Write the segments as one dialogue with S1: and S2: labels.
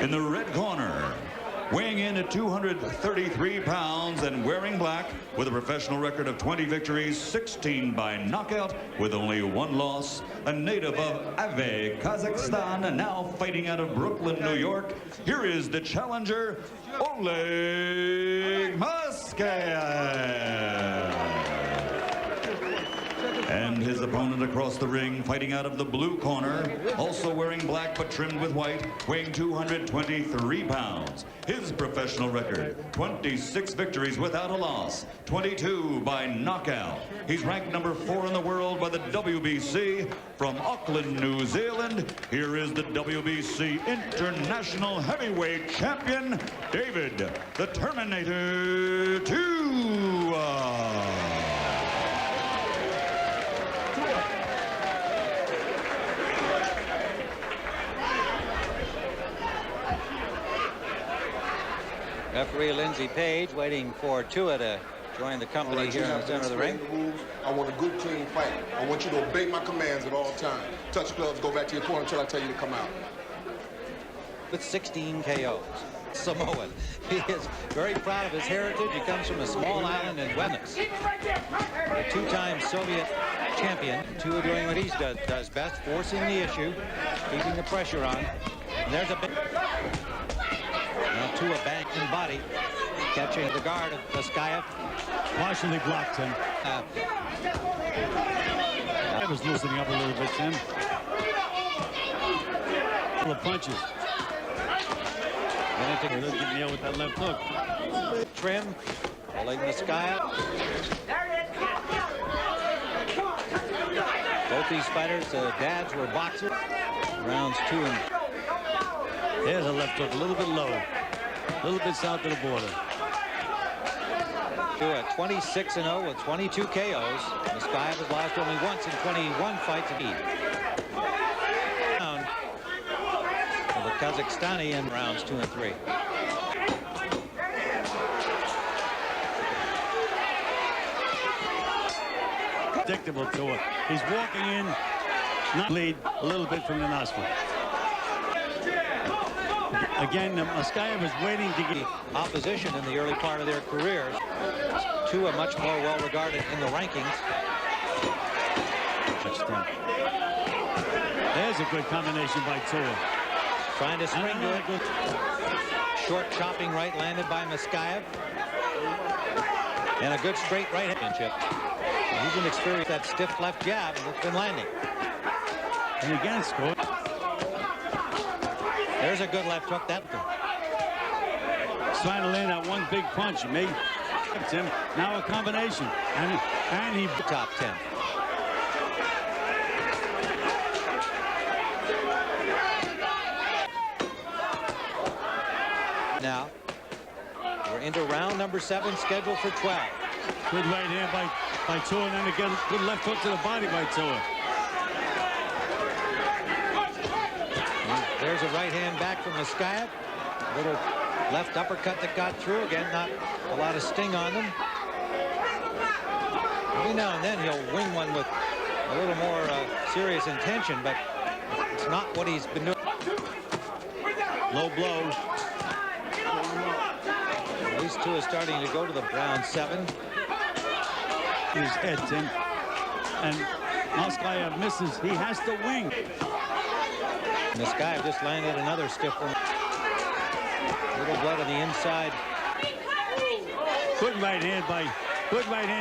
S1: In the red corner, weighing in at 233 pounds and wearing black with a professional record of 20 victories, 16 by knockout with only 1 loss, a native of Ave, Kazakhstan, and now fighting out of Brooklyn, New York, here is the challenger, Oleg Maskaev. And his opponent across the ring, fighting out of the blue corner, also wearing black but trimmed with white, weighing 223 pounds. His professional record, 26 victories without a loss, 22 by knockout. He's ranked number 4 in the world by the WBC. From Auckland, New Zealand, here is the WBC International Heavyweight Champion, David the Terminator Tua.
S2: Referee Lindsey Page waiting for Tua to join the company here in the center of the ring.
S3: I want a good, clean fight. I want you to obey my commands at all times. Touch gloves, go back to your corner until I tell you to come out.
S2: With 16 KOs. Samoan. He is very proud of his heritage. He comes from a small island in Weymouth. A 2-time Soviet champion. Tua doing what he does best, forcing the issue, keeping the pressure on. And there's a big... Now Tua back in body, catching the guard of Maskaev.
S4: Partially blocked him. That was loosening up a little bit, Tim. Couple of punches. He doesn't get nailed with that left hook.
S2: Trim, Oleg Maskaev. Both these fighters' dads were boxers. Rounds 2 and...
S4: There's a left hook, a little bit low. A little bit south of the border.
S2: Tua 26-0 with 22 KOs. Maskaev has lost only once in 21 fights. Down for the Kazakhstani in rounds 2 and 3.
S4: Predictable Tua. He's walking in, not lead a little bit from the nostril. Again, Maskaev is waiting to get
S2: opposition in the early part of their careers. Tua much more well regarded in the rankings.
S4: There's a good combination by Tua.
S2: Trying to spring to it. Short chopping right landed by Maskaev. And a good straight right championship. He's been experienced that stiff left jab and it's been landing.
S4: And again scored.
S2: There's a good left hook. That
S4: He's trying to land that one big punch. He made him now a combination, and he
S2: top 10. Now we're into round number 7, scheduled for 12.
S4: Good right hand by Tua, and then again good left hook to the body by Tua.
S2: There's a right hand back from Maskaev. A little left uppercut that got through. Again, not a lot of sting on them. Every now and then he'll wing one with a little more serious intention, but it's not what he's been doing.
S4: Low blow.
S2: These two are starting to go to the round 7.
S4: His head, Tim. And Maskaev misses. He has to wing.
S2: Maskaev just landed another stiff one. Little blood on the inside.
S4: Good right hand,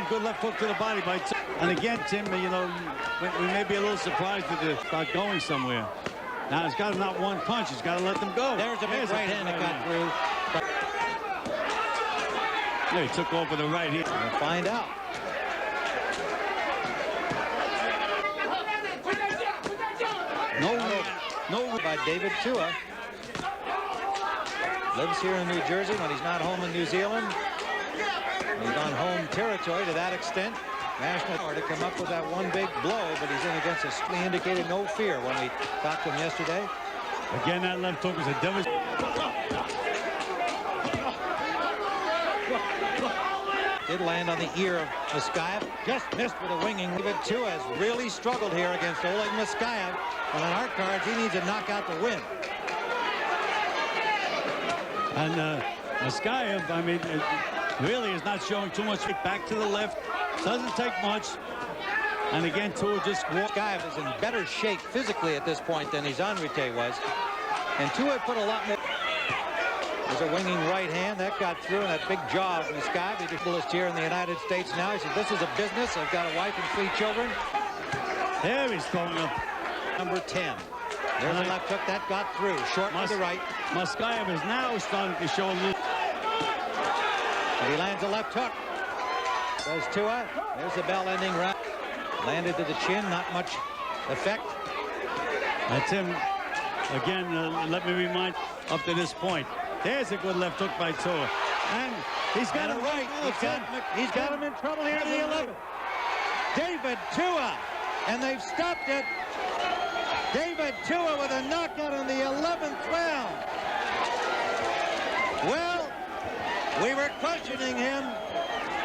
S4: good left hook to the body by Tua. And again, Tim, you know, we may be a little surprised with it start going somewhere. Now he's got to not one punch, he's got to let them go.
S2: There's a big right hand that got through.
S4: Yeah, he took over the right hand.
S2: We'll find out. No by David Tua. Lives here in New Jersey when he's not home in New Zealand. He's on home territory to that extent. National to come up with that one big blow, but he's in against us. He indicated no fear when we talked to him yesterday.
S4: Again, that left hook is a devastating.
S2: Did land on the ear of Maskaev. Just missed with a winging. David Tua has really struggled here against Oleg Maskaev. And on our cards, he needs a knockout to win.
S4: And Maskaev, I mean, really is not showing too much. Back to the left. Doesn't take much. And again, Tua just walked.
S2: Maskaev is in better shape physically at this point than his Enrique was. And Tua put a lot more. There's a winging right hand. That got through, and that big jaw of Maskaev. He's a fullest here in the United States now. He said, this is a business. I've got a wife and 3 children.
S4: There he's throwing up.
S2: Number 10. There's a left hook. That got through. Short to the right.
S4: Maskaev is now starting to show a little.
S2: And he lands a left hook. Does Tua. There's the bell-ending round. Landed to the chin. Not much effect.
S4: That's him. Again, let me remind up to this point. There's a good left hook by Tua. And he's got him right.
S2: He's got him in trouble here in the 11th. David Tua. And they've stopped it. David Tua with a knockout in the 11th round. Well, we were questioning him,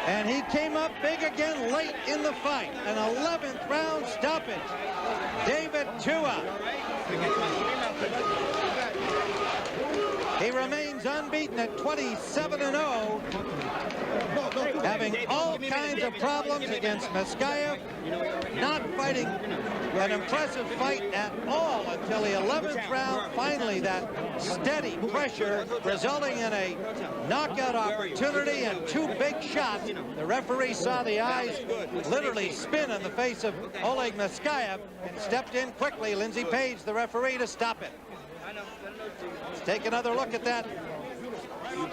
S2: and he came up big again late in the fight. An 11th round stoppage. David Tua. He remains unbeaten at 27-0, having all kinds of problems against Maskaev, not fighting an impressive fight at all until the 11th round. Finally, that steady pressure resulting in a knockout opportunity and 2 big shots. The referee saw the eyes literally spin in the face of Oleg Maskaev and stepped in quickly, Lindsey Page, the referee, to stop it. Let's take another look at that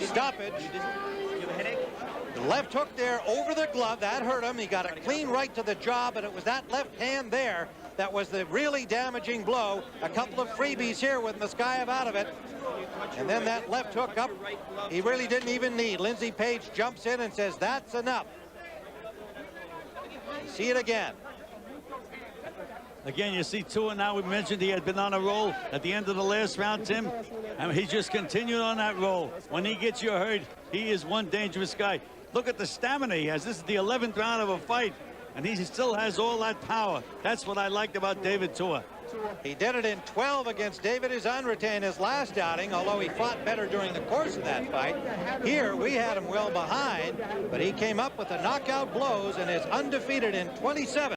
S2: stoppage. The left hook there over the glove, that hurt him. He got a clean right to the jaw, but it was that left hand there that was the really damaging blow. A couple of freebies here with Maskaev out of it. And then that left hook up, he really didn't even need. Lindsey Page jumps in and says, that's enough. See it again.
S4: Again, you see Tua now. We mentioned he had been on a roll at the end of the last round, Tim. And he just continued on that roll. When he gets you hurt, he is one dangerous guy. Look at the stamina he has. This is the 11th round of a fight, and he still has all that power. That's what I liked about David Tua.
S2: He did it in 12 against David Izanrate in his last outing, although he fought better during the course of that fight. Here, we had him well behind, but he came up with the knockout blows and is undefeated in 27.